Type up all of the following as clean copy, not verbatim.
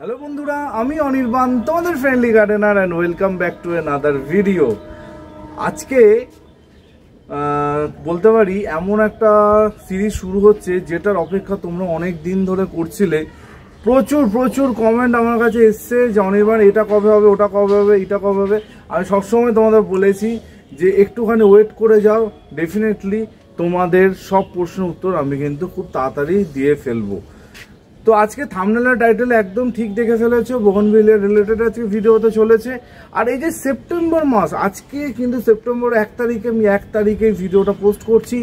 Hello বন্ধুরা, আমি অনির্বাণ, তোমাদের friendly gardener and welcome back to another video. আজকে বলতে পারি এমন একটা সিরিজ শুরু হচ্ছে যেটার অপেক্ষা তোমরা অনেক দিন ধরে করছিলে। প্রচুর প্রচুর কমেন্ট আমার কাছে এসছে যে অনির্বাণ এটা কবে হবে, ওটা কবে হবে, এটা কবে হবে। আমি সবসময় তোমাদের বলেছি যে একটুখানি ওয়েট করে যাও, ডেফিনেটলি তোমাদের সব প্রশ্নের উত্তর আমি কিন্তু খুব তাড়াতাড়ি দিয়ে ফেলবো। তো আজকে থাম্বনেলের টাইটেলে একদম ঠিক দেখে ফেলেছো, বোগনভিলিয়া রিলেটেড আজকে ভিডিও হতে চলেছে। আর এই যে সেপ্টেম্বর মাস, আজকে কিন্তু সেপ্টেম্বর 1 তারিখে আমি 1 তারিখে ভিডিওটা পোস্ট করছি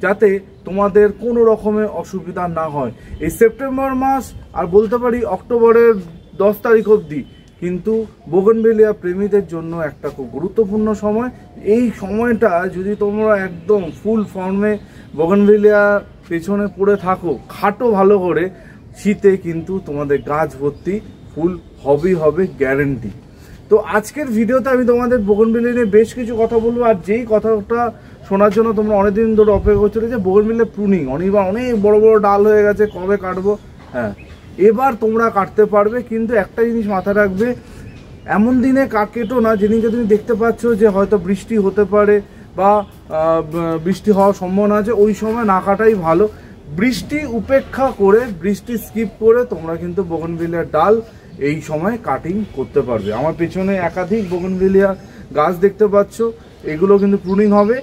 যাতে তোমাদের কোনো রকমের অসুবিধা না হয়। এই সেপ্টেম্বর মাস আর বলতে পারি অক্টোবরের 10 তারিখ অবধি কিন্তু বোগনভিলিয়া প্রেমীদের জন্য একটা খুব গুরুত্বপূর্ণ সময়। এই সময়টা যদি তোমরা একদম ফুল ফর্মে বোগনভিলিয়া পেছনে পড়ে থাকো, খাটো ভালো করে, শীতে কিন্তু তোমাদের গাছ ভর্তি ফুল হবেই হবে, গ্যারেন্টি। তো আজকের ভিডিওতে আমি তোমাদের বোগনভিলিয়া নিয়ে বেশ কিছু কথা বলবো। আর যেই কথাটা শোনার জন্য তোমরা অনেকদিন ধরে অপেক্ষা করছো যে বোগনভিলিয়া প্রুনিং অনেক বড় বড় ডাল হয়ে গেছে, কবে কাটবো? হ্যাঁ, এবার তোমরা কাটতে পারবে, কিন্তু একটা জিনিস মাথায় রাখবে, এমন দিনে কেটো না যেদিনকে তুমি দেখতে পাচ্ছ যে হয়তো বৃষ্টি হতে পারে বা বৃষ্টি হওয়ার সম্ভাবনা আছে, ওই সময় না কাটাই ভালো। বৃষ্টি উপেক্ষা করে, বৃষ্টি স্কিপ করে তোমরা কিন্তু বোগনভিলিয়ার ডাল এই সময় কাটিং করতে পারবে। আমার পেছনে একাধিক বোগনভিলিয়া গাছ দেখতে পাচ্ছ, এগুলো কিন্তু প্রুনিং হবে।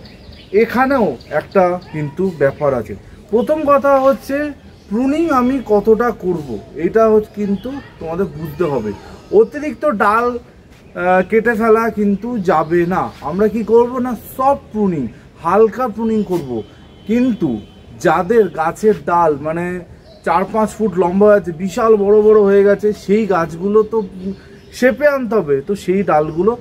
এখানেও একটা কিন্তু ব্যাপার আছে। প্রথম কথা হচ্ছে প্রুনিং আমি কতটা করব, এটা হচ্ছে কিন্তু তোমাদের বুঝতে হবে। অতিরিক্ত ডাল কেটে ফেলা কিন্তু যাবে না। আমরা কি করব না, সফট প্রুনিং, হালকা প্রুনিং করব। কিন্তু যাদের গাছের ডাল মানে 4-5 ফুট লম্বা আছে, বিশাল বড় বড় হয়ে গেছে, সেই গাছগুলো তো শেপে আনতে হবে। তো সেই ডালগুলো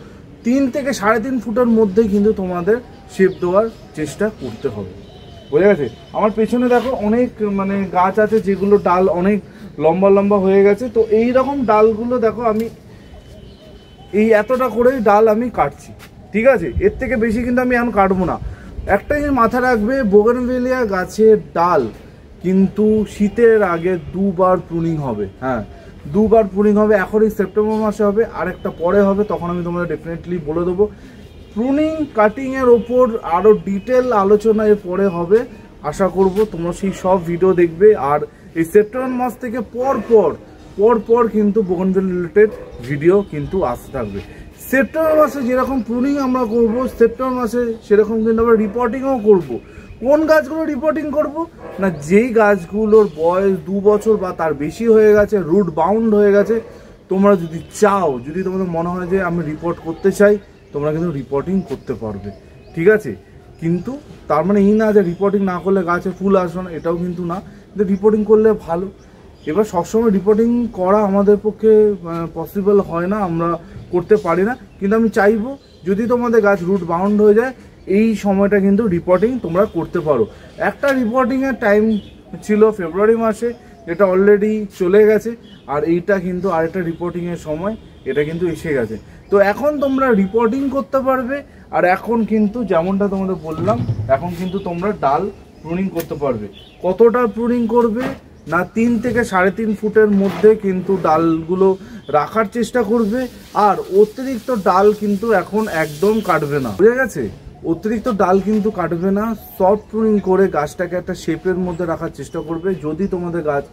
3 থেকে 3.5 ফুটের মধ্যে কিন্তু তোমাদের শেপ দেওয়ার চেষ্টা করতে হবে। বুঝে গেছে? আমার পেছনে দেখো অনেক মানে গাছ আছে যেগুলো ডাল অনেক লম্বা লম্বা হয়ে গেছে। তো এই রকম ডালগুলো দেখো আমি এই এতটা করেই ডাল আমি কাটছি, ঠিক আছে? এর থেকে বেশি কিন্তু আমি এখন কাটবো না। একটা জিনিস মাথায় রাখবে, বোগনভিলিয়া গাছের ডাল কিন্তু শীতের আগে 2 বার প্রুনিং হবে। হ্যাঁ, 2 বার প্রুনিং হবে। এখন এই সেপ্টেম্বর মাসে হবে, আর একটা পরে হবে, তখন আমি তোমাদের ডেফিনেটলি বলে দেবো। প্রুনিং কাটিংয়ের ওপর আরও ডিটেল আলোচনা এর পরে হবে। আশা করব তোমরা সেই সব ভিডিও দেখবে। আর এই সেপ্টেম্বর মাস থেকে পর কিন্তু বোগনভিলিয়া রিলেটেড ভিডিও কিন্তু আসতে থাকবে। সেপ্টেম্বর মাসে যেরকম প্রুনিং আমরা করব, সেপ্টেম্বর মাসে সেরকম কিন্তু আমরা রিপোর্টিংও করব। কোন গাছগুলো রিপোর্টিং করব না, যেই গাছগুলোর বয়স 2 বছর বা তার বেশি হয়ে গেছে, রুট বাউন্ড হয়ে গেছে, তোমরা যদি চাও, যদি তোমাদের মনে হয় যে আমি রিপোর্ট করতে চাই, তোমরা কিন্তু রিপোর্টিং করতে পারবে, ঠিক আছে? কিন্তু তার মানে এই না যে রিপোর্টিং না করলে গাছে ফুল আসবে না, এটাও কিন্তু না। কিন্তু রিপোর্টিং করলে ভালো। এবার সবসময় রিপোর্টিং করা আমাদের পক্ষে পসিবল হয় না, আমরা করতে পারি না। কিন্তু আমি চাইবো যদি তোমাদের গাছ রুট বাউন্ড হয়ে যায়, এই সময়টা কিন্তু রিপোর্টিং তোমরা করতে পারো। একটা রিপোর্টিংয়ের টাইম ছিল ফেব্রুয়ারি মাসে, যেটা অলরেডি চলে গেছে। আর এইটা কিন্তু আরেকটা রিপোর্টিংয়ের সময়, এটা কিন্তু এসে গেছে। তো এখন তোমরা রিপোর্টিং করতে পারবে। আর এখন কিন্তু যেমনটা তোমাদের বললাম, এখন কিন্তু তোমরা ডাল প্রুনিং করতে পারবে। কতটা প্রুনিং করবে না, 3 থেকে 3.5 ফুটের মধ্যে কিন্তু ডালগুলো রাখার চেষ্টা করবে। আর অতিরিক্ত ডাল কিন্তু এখন একদম কাটবে না, বুঝে গেছে? অতিরিক্ত ডাল কিন্তু কাটবে না। সফট প্রুনিং করে গাছটাকে একটা শেপের মধ্যে রাখার চেষ্টা করবে। যদি তোমাদের গাছ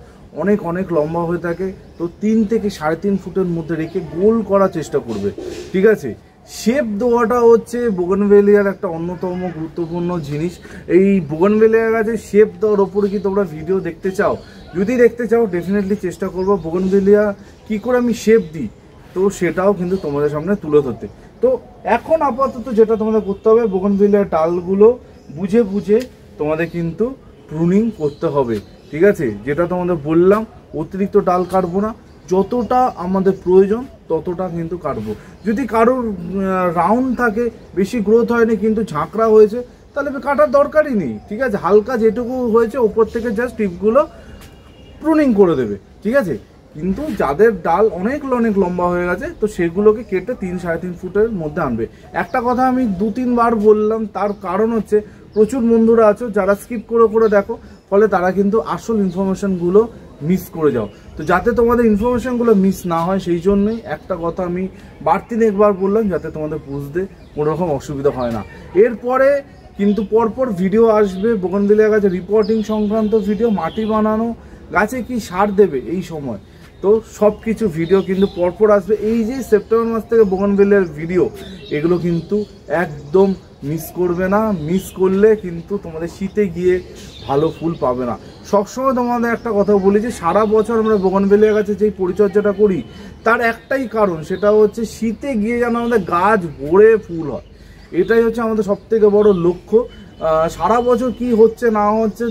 অনেক লম্বা হয়ে থাকে, তো 3 থেকে 3.5 ফুটের মধ্যে রেখে গোল করার চেষ্টা করবে, ঠিক আছে? শেপ দেওয়াটা হচ্ছে বোগনভিলিয়ার একটা অন্যতম গুরুত্বপূর্ণ জিনিস। এই বোগনভিলিয়া গাছে শেপ দেওয়ার ওপরে কি তোমরা ভিডিও দেখতে চাও? যদি দেখতে চাও, ডেফিনেটলি চেষ্টা করবো বোগনভিলিয়া কি করে আমি শেপ দিই, তো সেটাও কিন্তু তোমাদের সামনে তুলে ধরতে। তো এখন আপাতত যেটা তোমাদের করতে হবে, বোগনভিলিয়ার ডালগুলো বুঝে তোমাদের কিন্তু প্রুনিং করতে হবে, ঠিক আছে? যেটা তোমাদের বললাম, অতিরিক্ত ডাল কাটবো না, যতটা আমাদের প্রয়োজন ততটা কিন্তু কাটবো। যদি কারোর রাউন্ড থাকে, বেশি গ্রোথ হয়নি কিন্তু ঝাঁকড়া হয়েছে, তাহলে কাটার দরকারই নেই, ঠিক আছে? হালকা যেটুকু হয়েছে ওপর থেকে জাস্ট টিপগুলো প্রুনিং করে দেবে, ঠিক আছে? কিন্তু যাদের ডাল অনেক লম্বা হয়ে গেছে, তো সেগুলোকে কেটে 3-3.5 ফুটের মধ্যে আনবে। একটা কথা আমি 2-3 বার বললাম, তার কারণ হচ্ছে প্রচুর বন্ধুরা আছো যারা স্কিপ করে দেখো, ফলে তারা কিন্তু আসল ইনফরমেশনগুলো মিস করে যাও। তো যাতে তোমাদের ইনফরমেশনগুলো মিস না হয় সেই জন্যই একটা কথা আমি বাড়তি একবার বললাম, যাতে তোমাদের বুঝতে কোনো রকম অসুবিধা হয় না। এরপরে কিন্তু পরপর ভিডিও আসবে বোগানভিলিয়া গাছে রিপোর্টিং সংক্রান্ত ভিডিও, মাটি বানানো, গাছে কি সার দেবে এই সময়, তো সব কিছু ভিডিও কিন্তু পরপর আসবে। এই যে সেপ্টেম্বর মাস থেকে বোগানভিলিয়ার ভিডিও, এগুলো কিন্তু একদম মিস করবে না। মিস করলে কিন্তু তোমাদের শীতে গিয়ে ভালো ফুল পাবে না। সবসময় তোমাদের একটা কথা বলি যে সারা বছর আমরা বোগানভিলিয়া গাছে যেই পরিচর্যাটা করি তার একটাই কারণ, সেটা হচ্ছে শীতে গিয়ে যেন আমাদের গাছ ভরে ফুল হয়। এটাই হচ্ছে আমাদের সবথেকে বড় লক্ষ্য। সারা বছর কি হচ্ছে না হচ্ছে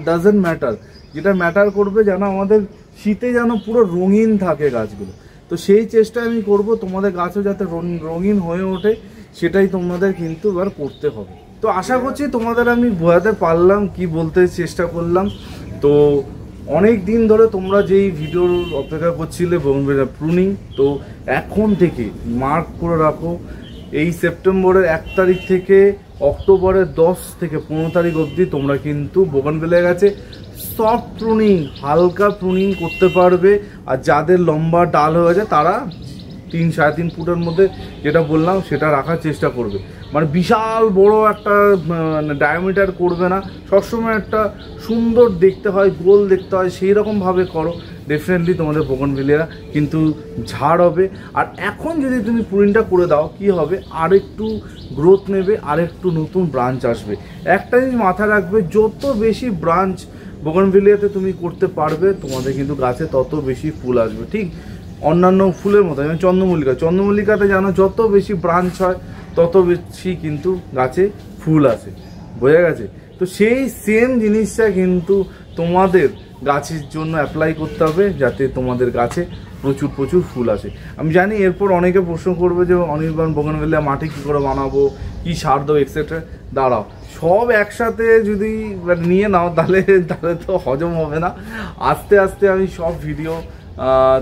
ডাজেন্ট ম্যাটার, যেটা ম্যাটার করবে যেন আমাদের শীতে যেন পুরো রঙিন থাকে গাছগুলো। তো সেই চেষ্টা আমি করব তোমাদের গাছও যাতে রঙিন হয়ে ওঠে, সেটাই তোমাদের কিন্তু এবার করতে হবে। তো আশা করছি তোমাদের আমি বোঝাতে পারলাম, কি বলতে চেষ্টা করলাম। তো অনেক দিন ধরে তোমরা যেই ভিডিওর অপেক্ষা করছিলে বোগানভিলিয়া প্রুনিং, তো এখন থেকে মার্ক করে রাখো, এই সেপ্টেম্বরের 1 তারিখ থেকে অক্টোবরের 10 থেকে 15 তারিখ অবধি তোমরা কিন্তু বোগানভিলিয়া গাছে সফট প্রুনিং, হালকা প্রুনিং করতে পারবে। আর যাদের লম্বা ডাল হয়ে যায় তারা 3-3.5 ফুটের মধ্যে যেটা বললাম সেটা রাখার চেষ্টা করবে। মানে বিশাল বড় একটা ডায়ামিটার করবে না, সবসময় একটা সুন্দর দেখতে হয়, গোল দেখতে হয়, সেই রকমভাবে করো। ডেফিনেটলি তোমাদের বোগানভিলিয়া কিন্তু ঝাড় হবে। আর এখন যদি তুমি প্রুনিংটা করে দাও কি হবে, আরেকটু গ্রোথ নেবে, আরেকটু নতুন ব্রাঞ্চ আসবে। একটা জিনিস মাথায় রাখবে, যত বেশি ব্রাঞ্চ বোগানভিলিয়াতে তুমি করতে পারবে তোমাদের কিন্তু গাছে তত বেশি ফুল আসবে। ঠিক অন্যান্য ফুলের মতো, যেমন চন্দ্রমল্লিকাতে জানো যত বেশি ব্রাঞ্চ হয় তত বেশি কিন্তু গাছে ফুল আসে, বোঝা গেছে? তো সেই সেম জিনিসটা কিন্তু তোমাদের গাছের জন্য অ্যাপ্লাই করতে হবে, যাতে তোমাদের গাছে প্রচুর প্রচুর ফুল আসে। আমি জানি এরপর অনেকে প্রশ্ন করবে যে অনির্বাণ বোগানভিলিয়া মাটি কী করে বানাবো, কী সার দেবো এক্সেট্রা। দাঁড়াও, সব একসাথে যদি নিয়ে নাও তাহলে তো হজম হবে না। আস্তে আস্তে আমি সব ভিডিও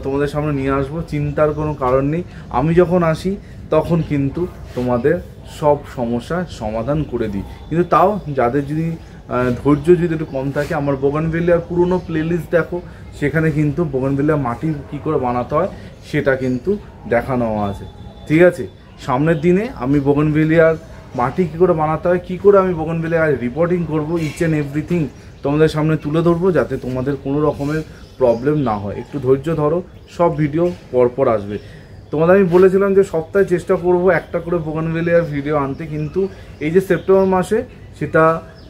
তোমাদের সামনে নিয়ে আসবো, চিন্তার কোনো কারণ নেই। আমি যখন আসি তখন কিন্তু তোমাদের সব সমস্যার সমাধান করে দিই। কিন্তু তাও যাদের যদি ধৈর্য যদি একটু কম থাকে, আমার বোগানভিলিয়ার পুরনো প্লেলিস্ট দেখো, সেখানে কিন্তু বোগানভিলিয়া মাটি কী করে বানাতে হয় সেটা কিন্তু দেখানো আছে। ঠিক আছে, সামনের দিনে আমি বোগানভিলিয়ার মাটি কী করে বানাতে হয়, কী করে আমি বোগানভিলিয়ার রিপোর্টিং করবো, ইচ অ্যান্ড এভরিথিং তোমাদের সামনে তুলে ধরবো, যাতে তোমাদের কোনো রকমের প্রবলেম না হয়। একটু ধৈর্য ধরো, সব ভিডিও পরপর আসবে। তোমাদের আমি বলেছিলাম যে সপ্তাহে চেষ্টা করব একটা করে বোগানভিলিয়ার ভিডিও আনতে, কিন্তু এই যে সেপ্টেম্বর মাসে সেটা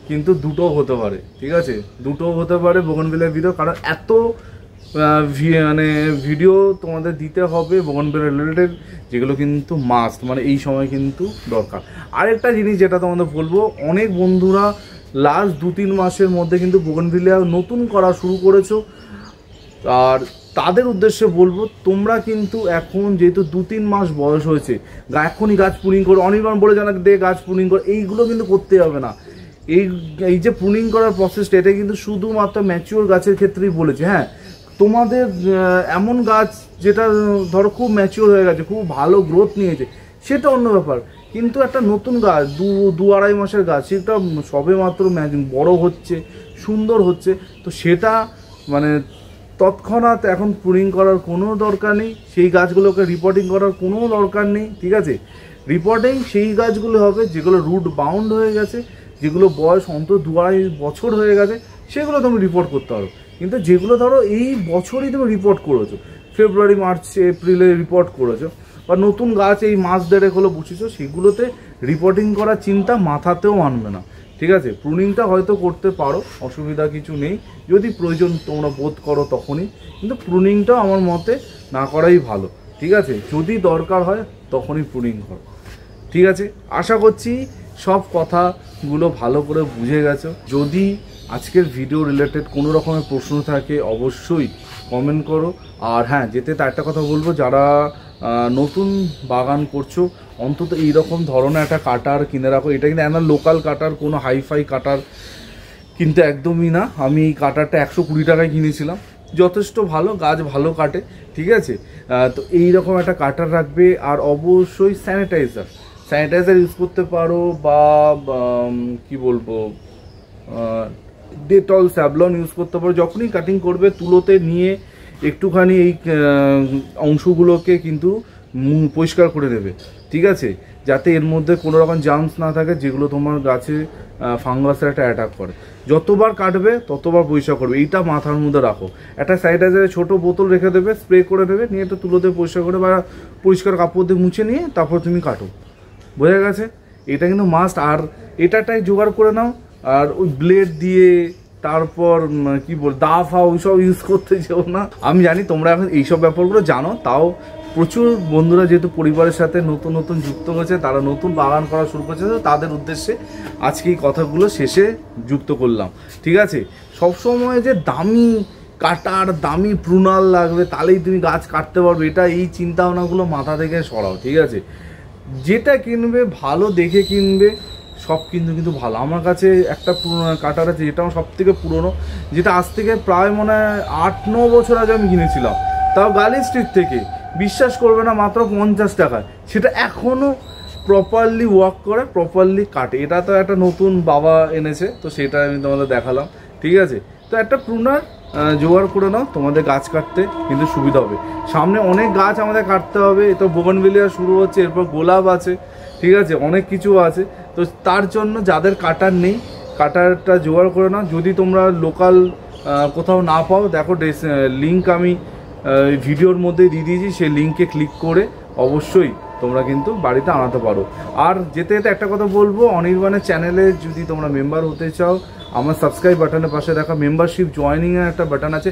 কিন্তু দুটো হতে পারে। ঠিক আছে, দুটো হতে পারে বোগানভিলিয়ার ভিডিও, কারণ এত মানে ভিডিও তোমাদের দিতে হবে বোগানভিলিয়া রিলেটেড, যেগুলো কিন্তু মাস্ট, মানে এই সময় কিন্তু দরকার। আরেকটা জিনিস যেটা তোমাদের বলবো, অনেক বন্ধুরা লাস্ট 2-3 মাসের মধ্যে কিন্তু বোগানভিলিয়া নতুন করা শুরু করেছো, আর তাদের উদ্দেশ্যে বলবো তোমরা কিন্তু এখন যেহেতু 2-3 মাস বয়স হয়েছে, এখনই গাছ প্রুনিং করো, অনির্বাণ বলে জানা দে গাছ প্রুনিং করো, এইগুলো কিন্তু করতে হবে না। এই যে প্রুনিং করার প্রসেসটা, এটা কিন্তু শুধুমাত্র ম্যাচিওর গাছের ক্ষেত্রেই বলেছে। হ্যাঁ, তোমাদের এমন গাছ যেটা ধরো খুব ম্যাচিওর হয়ে গেছে, খুব ভালো গ্রোথ নিয়েছে, সেটা অন্য ব্যাপার। কিন্তু একটা নতুন গাছ 2-2.5 মাসের গাছ, সেটা সবে মাত্র বড় হচ্ছে, সুন্দর হচ্ছে, তো সেটা মানে তৎক্ষণাৎ এখন প্রুনিং করার কোনো দরকার নেই, সেই গাছগুলোকে রিপোর্টিং করার কোনো দরকার নেই। ঠিক আছে, রিপোর্টিং সেই গাছগুলো হবে যেগুলো রুট বাউন্ড হয়ে গেছে, যেগুলো বয়স অন্তত 2-2.5 বছর হয়ে গেছে, সেগুলো তুমি রিপোর্ট করতে পারো। কিন্তু যেগুলো ধরো এই বছরই তুমি রিপোর্ট করেছো, ফেব্রুয়ারি, মার্চ, এপ্রিলে রিপোর্ট করেছো, বা নতুন গাছ এই মাস দেড়েক হলো বুঝেছো, সেগুলোতে রিপোর্টিং করার চিন্তা মাথাতেও আনবে না। ঠিক আছে, প্রুনিংটা হয়তো করতে পারো, অসুবিধা কিছু নেই, যদি প্রয়োজন তোমরা বোধ করো তখনই, কিন্তু প্রুনিংটাও আমার মতে না করাই ভালো। ঠিক আছে, যদি দরকার হয় তখনই প্রুনিং করো। ঠিক আছে, আশা করছি সব কথাগুলো ভালো করে বুঝে গেছো। যদি আজকের ভিডিও রিলেটেড কোনো রকমের প্রশ্ন থাকে অবশ্যই কমেন্ট করো। আর হ্যাঁ, যেতে তার একটা কথা বলবো, যারা নতুন বাগান করছো অন্তত এইরকম ধরনের একটা কাটার কিনে রাখো। এটা কিন্তু একটা লোকাল কাটার, কোনো হাইফাই কাটার কিন্তু একদমই না। আমি এই কাটারটা 120 টাকায় কিনেছিলাম, যথেষ্ট ভালো, গাছ ভালো কাটে। ঠিক আছে, তো এইরকম একটা কাটার রাখবে। আর অবশ্যই স্যানিটাইজার ইউজ করতে পারো, বা কি বলবো, ডেটল স্যাভলন ইউজ করতে পারো। যখনই কাটিং করবে তুলোতে নিয়ে একটুখানি এই অংশগুলোকে কিন্তু পরিষ্কার করে নেবে, ঠিক আছে, যাতে এর মধ্যে কোনো রকম জার্মস না থাকে যেগুলো তোমার গাছে ফাঙ্গাসের একটা অ্যাটাক করে। যতবার কাটবে ততবার পরিষ্কার করবে, এইটা মাথার মধ্যে রাখো। একটা সাইডে ছোটো বোতল রেখে দেবে, স্প্রে করে দেবে, নিয়ে একটু তুলোতে পরিষ্কার করে বা পরিষ্কার কাপড় দিয়ে মুছে নিয়ে তারপর তুমি কাটো, বোঝা গেছে? এটা কিন্তু মাস্ট। আর এটাটাই জোগাড় করে নাও। আর ওই ব্লেড দিয়ে তারপর কি বল দা ফা ওইসব ইউজ করতে যেও না। আমি জানি তোমরা এখন এইসব ব্যাপারগুলো জানো, তাও প্রচুর বন্ধুরা যেহেতু পরিবারের সাথে নতুন নতুন যুক্ত হয়েছে, তারা নতুন বাগান করা শুরু করছে, তো তাদের উদ্দেশ্যে আজকে এই কথাগুলো শেষে যুক্ত করলাম, ঠিক আছে? সবসময় যে দামি কাটার দামি প্রুনাল লাগবে তাহলেই তুমি গাছ কাটতে পারবে, এটা এই চিন্তাভাবনাগুলো মাথা থেকে সরাও, ঠিক আছে? যেটা কিনবে ভালো দেখে কিনবে, সব কিন্তু ভালো। আমার কাছে একটা কাটার আছে যেটা আমার সব থেকে পুরোনো, যেটা আজ থেকে প্রায় মনে হয় 8-9 বছর আগে আমি কিনেছিলাম, তাও গালি স্ট্রিট থেকে। বিশ্বাস করবে না, মাত্র 50 টাকায় সেটা এখনও প্রপারলি ওয়ার্ক করে, প্রপারলি কাটে। এটা তো একটা নতুন বাবা এনেছে, তো সেটা আমি তোমাদের দেখালাম, ঠিক আছে? তো একটা প্রুনার জোগাড় করে নাও, তোমাদের গাছ কাটতে কিন্তু সুবিধা হবে। সামনে অনেক গাছ আমাদের কাটতে হবে, তো বোগনভেলিয়া শুরু হচ্ছে, এরপর গোলাপ আছে, ঠিক আছে, অনেক কিছু আছে। তো তার জন্য যাদের কাটার নেই, কাটারটা জোগাড় করে নাও। যদি তোমরা লোকাল কোথাও না পাও, দেখো লিঙ্ক আমি ভিডিওর মধ্যে দিয়ে দিয়েছি, সেই লিঙ্কে ক্লিক করে অবশ্যই তোমরা কিন্তু বাড়িতে আনাতে পারো। আর যেতে যেতে একটা কথা বলবো, অনির্বাণের চ্যানেলে যদি তোমরা মেম্বার হতে চাও, আমার সাবস্ক্রাইব বাটনের পাশে দেখা মেম্বারশিপ জয়েনিংয়ের একটা বাটন আছে,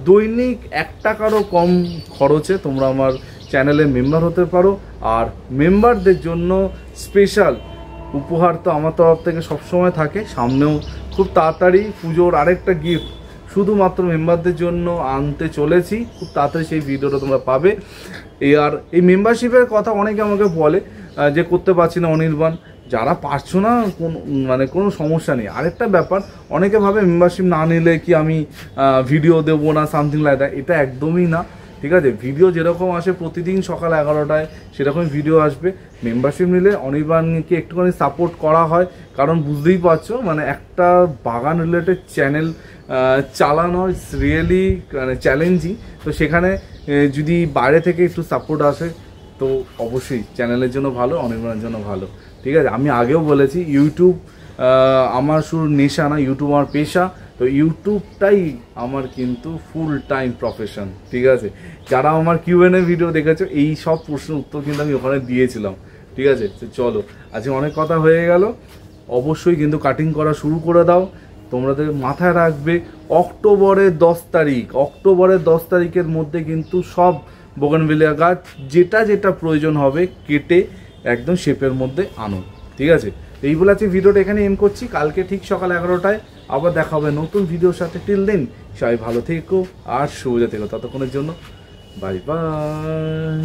দৈনিক 1 টাকারও কম খরচে তোমরা আমার চ্যানেলে মেম্বার হতে পারো। আর মেম্বারদের জন্য স্পেশাল উপহার তো আমার তরফ থেকে সবসময় থাকে, সামনেও খুব তাড়াতাড়ি পুজোর আরেকটা গিফট শুধুমাত্র মেম্বারদের জন্য আনতে চলেছি, খুব তাড়াতাড়ি সেই ভিডিওটা তোমরা পাবে। আর এই মেম্বারশিপের কথা অনেকে আমাকে বলে যে করতে পারছি না অনির্বাণ, যারা পারছো না কোনো সমস্যা নেই। আরেকটা ব্যাপার, অনেকে ভাবে মেম্বারশিপ না নিলে কি আমি ভিডিও দেবো না, সামথিং লাইক দ্যাট। এটা একদমই না, ঠিক আছে? ভিডিও যেরকম আসে প্রতিদিন সকাল 11টায় সেরকমই ভিডিও আসবে। মেম্বারশিপ নিলে অনির্বাণকে একটুখানি সাপোর্ট করা হয়, কারণ বুঝতেই পারছো একটা বাগান রিলেটেড চ্যানেল চালানো ইটস রিয়েলি চ্যালেঞ্জিং। তো সেখানে যদি বাইরে থেকে একটু সাপোর্ট আসে তো অবশ্যই চ্যানেলের জন্য ভালো, অনির্বাণের জন্য ভালো, ঠিক আছে? আমি আগেও বলেছি ইউটিউব আমার শুধু নেশা না, ইউটিউব আমার পেশা। তো ইউটিউবটাই আমার কিন্তু ফুল টাইম প্রফেশন, ঠিক আছে? যারা আমার Q&A ভিডিও দেখেছো, এই সব প্রশ্নের উত্তর কিন্তু আমি ওখানে দিয়েছিলাম, ঠিক আছে? তো চলো, আজকে অনেক কথা হয়ে গেল। অবশ্যই কিন্তু কাটিং করা শুরু করে দাও। তোমাদের মাথায় রাখবে অক্টোবরের 10 তারিখ, অক্টোবরের 10 তারিখের মধ্যে কিন্তু সব বোগনভেলিয়া গাছ যেটা প্রয়োজন হবে কেটে একদম শেপের মধ্যে আনো, ঠিক আছে? এই বলে আজকে ভিডিওটা এখানে এন্ড করছি। কালকে ঠিক সকাল 11টায় আবার দেখা হবে নতুন ভিডিওর সাথে। টিল দেন সবাই ভালো থেকো আর সুবিধা থেকো, ততক্ষণের জন্য বাই বাই।